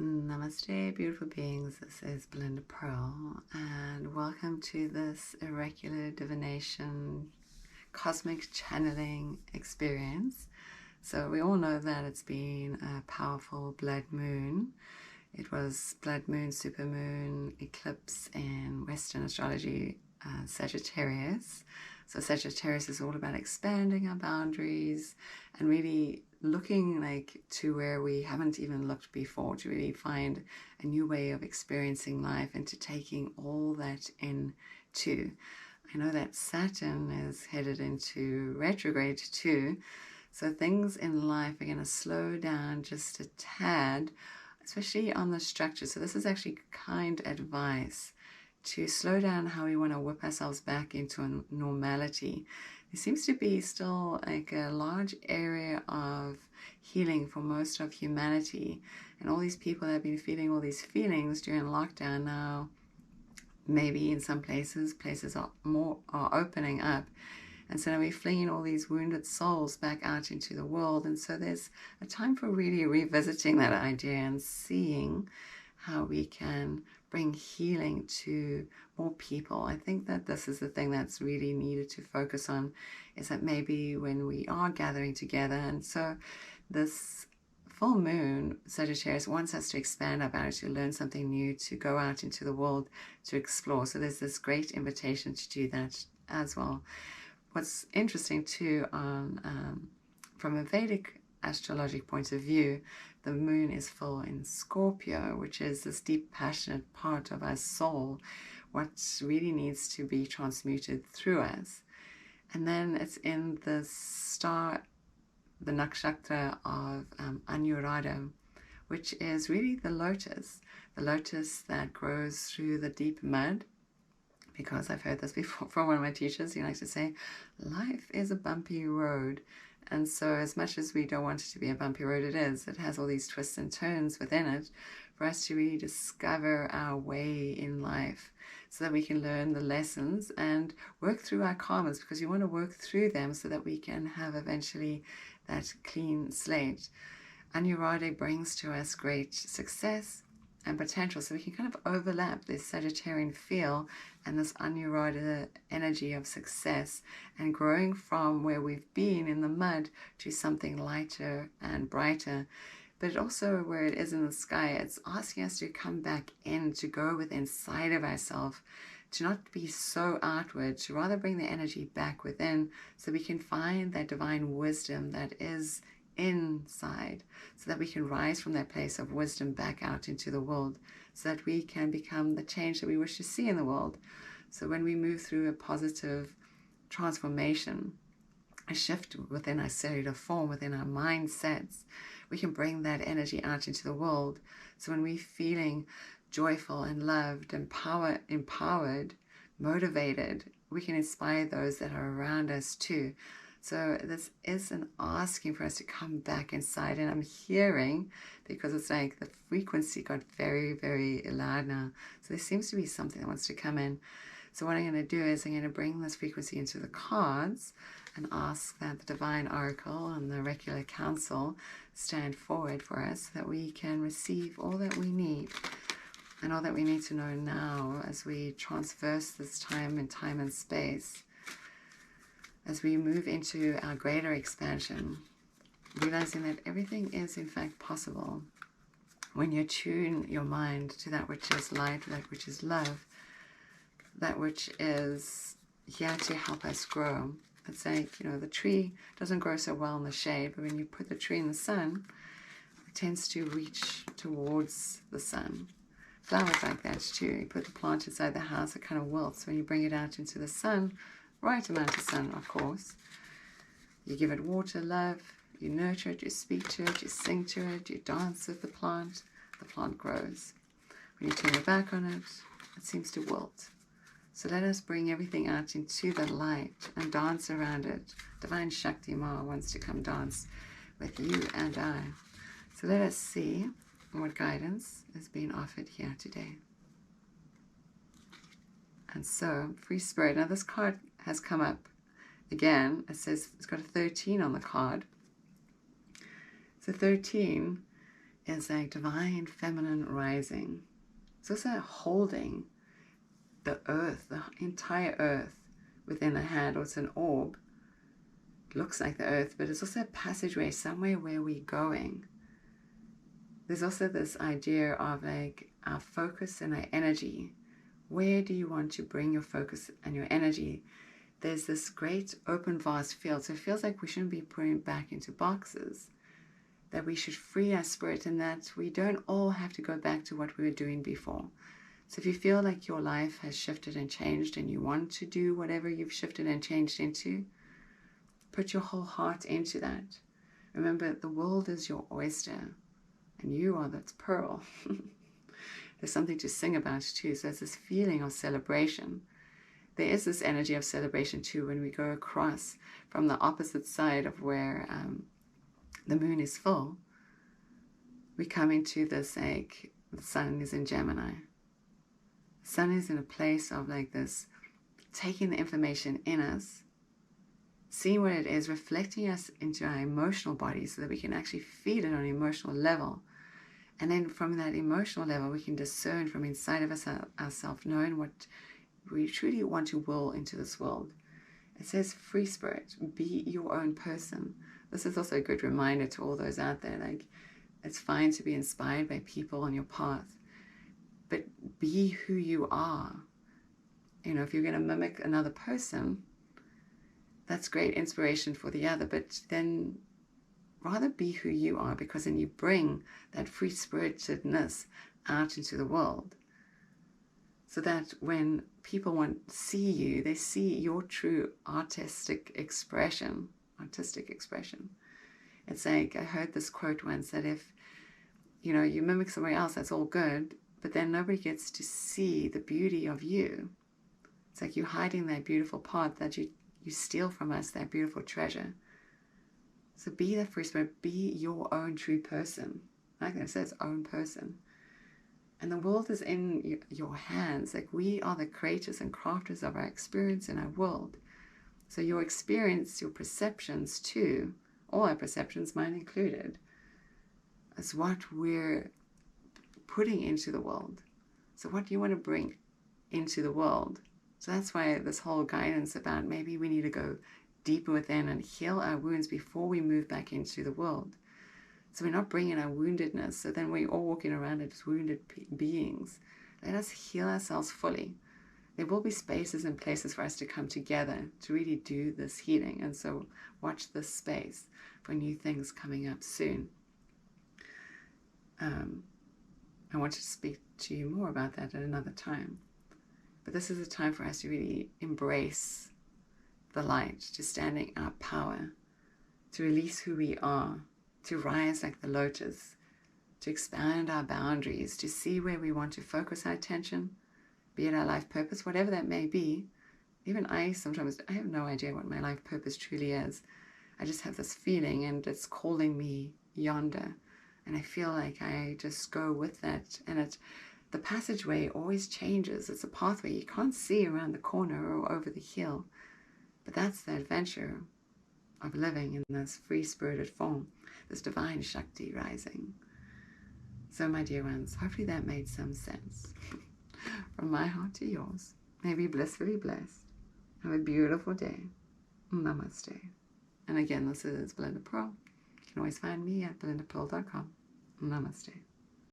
Namaste, beautiful beings. This is Belinda Pearl, and welcome to this oracular divination cosmic channeling experience. So we all know that it's been a powerful blood moon. It was blood moon, supermoon, eclipse in Western astrology, Sagittarius. So Sagittarius is all about expanding our boundaries and really looking to where we haven't even looked before, to really find a new way of experiencing life and to taking all that in too. I know that Saturn is headed into retrograde too, so things in life are going to slow down just a tad, especially on the structure. So this is actually kind advice to slow down how we want to whip ourselves back into a normality. There seems to be still a large area of healing for most of humanity, and all these people that have been feeling all these feelings during lockdown now, maybe in some places are opening up, and so now we're flinging all these wounded souls back out into the world. And so there's a time for really revisiting that idea and seeing how we can bring healing to more people. I think that this is the thing that's really needed to focus on, is that maybe when we are gathering together, and so this full moon, Sagittarius, wants us to expand our boundaries, to learn something new, to go out into the world, to explore. So there's this great invitation to do that as well. What's interesting too, from a Vedic astrologic point of view, the moon is full in Scorpio, which is this deep, passionate part of our soul, what really needs to be transmuted through us. And then it's in the star, the nakshatra of Anuradha, which is really the lotus that grows through the deep mud. Because I've heard this before from one of my teachers, he likes to say, life is a bumpy road. And so as much as we don't want it to be a bumpy road, it is. It has all these twists and turns within it for us to really discover our way in life so that we can learn the lessons and work through our karmas, because you want to work through them so that we can have eventually that clean slate. Anuradha brings to us great success and potential, so we can kind of overlap this Sagittarian feel and this Anuradha energy of success and growing from where we've been in the mud to something lighter and brighter. But also where it is in the sky, it's asking us to come back in, to go within inside of ourselves, to not be so outward, to rather bring the energy back within so we can find that divine wisdom that is inside, so that we can rise from that place of wisdom back out into the world, so that we can become the change that we wish to see in the world. So when we move through a positive transformation, a shift within our cellular form, within our mindsets, we can bring that energy out into the world. So when we're feeling joyful and loved, empowered, motivated, we can inspire those that are around us too. So this is an asking for us to come back inside, and I'm hearing, because it's like the frequency got very, very loud now. So there seems to be something that wants to come in. So what I'm going to do is I'm going to bring this frequency into the cards and ask that the Divine Oracle and the Oracular Council stand forward for us so that we can receive all that we need and all that we need to know now as we transverse this time and space. As we move into our greater expansion, realizing that everything is in fact possible when you tune your mind to that which is light, that which is love, that which is here to help us grow. It's like, the tree doesn't grow so well in the shade, but when you put the tree in the sun, it tends to reach towards the sun. Flowers like that too. You put the plant inside the house, it kind of wilts. When you bring it out into the sun, right amount of sun, of course, you give it water, love, you nurture it, you speak to it, you sing to it, you dance with the plant grows. When you turn your back on it, it seems to wilt. So let us bring everything out into the light and dance around it. Divine Shakti Ma wants to come dance with you and I. So let us see what guidance is being offered here today. And so, free spirit. Now this card has come up again. It says it's got a 13 on the card. So 13 is a divine feminine rising. It's also holding the earth, the entire earth within a hand, or it's an orb. It looks like the earth, but it's also a passageway somewhere where we're going. There's also this idea of like our focus and our energy. Where do you want to bring your focus and your energy? There's this great open vast field. So it feels like we shouldn't be putting it back into boxes, that we should free our spirit, and that we don't all have to go back to what we were doing before. So if you feel like your life has shifted and changed and you want to do whatever you've shifted and changed into, put your whole heart into that. Remember, the world is your oyster and you are that pearl. There's something to sing about too. So it's this feeling of celebration. There is this energy of celebration too when we go across from the opposite side of where the moon is full. We come into this, like, the sun is in Gemini. The sun is in a place of like this, taking the information in us, seeing what it is, reflecting us into our emotional body so that we can actually feel it on an emotional level. And then from that emotional level, we can discern from inside of us ourselves, knowing what we truly want to will into this world. It says, free spirit, be your own person. This is also a good reminder to all those out there, like, it's fine to be inspired by people on your path, but be who you are. You know, if you're going to mimic another person, that's great inspiration for the other, but then rather be who you are, because then you bring that free spiritedness out into the world. So that when people want to see you, they see your true artistic expression. It's like, I heard this quote once, that if, you know, you mimic somebody else, that's all good, but then nobody gets to see the beauty of you. It's like you're hiding that beautiful part that you steal from us, that beautiful treasure. So be that free spirit, be your own true person. Like I said, it's own person. And the world is in your hands. Like, we are the creators and crafters of our experience in our world. So your experience, your perceptions too, all our perceptions, mine included, is what we're putting into the world. So what do you want to bring into the world? So that's why this whole guidance about maybe we need to go deeper within and heal our wounds before we move back into the world. So we're not bringing our woundedness, so then we're all walking around as wounded beings. Let us heal ourselves fully. There will be spaces and places for us to come together to really do this healing. And so watch this space for new things coming up soon. I want to speak to you more about that at another time. But this is a time for us to really embrace the light, to stand in our power, to release who we are, to rise like the lotus, to expand our boundaries, to see where we want to focus our attention, be it our life purpose, whatever that may be. Even I have no idea what my life purpose truly is. I just have this feeling and it's calling me yonder. And I feel like I just go with that. And the passageway always changes. It's a pathway you can't see around the corner or over the hill. But that's the adventure of living in this free-spirited form, this divine Shakti rising. So my dear ones, hopefully that made some sense. From my heart to yours, may be blissfully blessed. Have a beautiful day. Namaste. And again, this is Belinda Pearl. You can always find me at belindapearl.com. Namaste.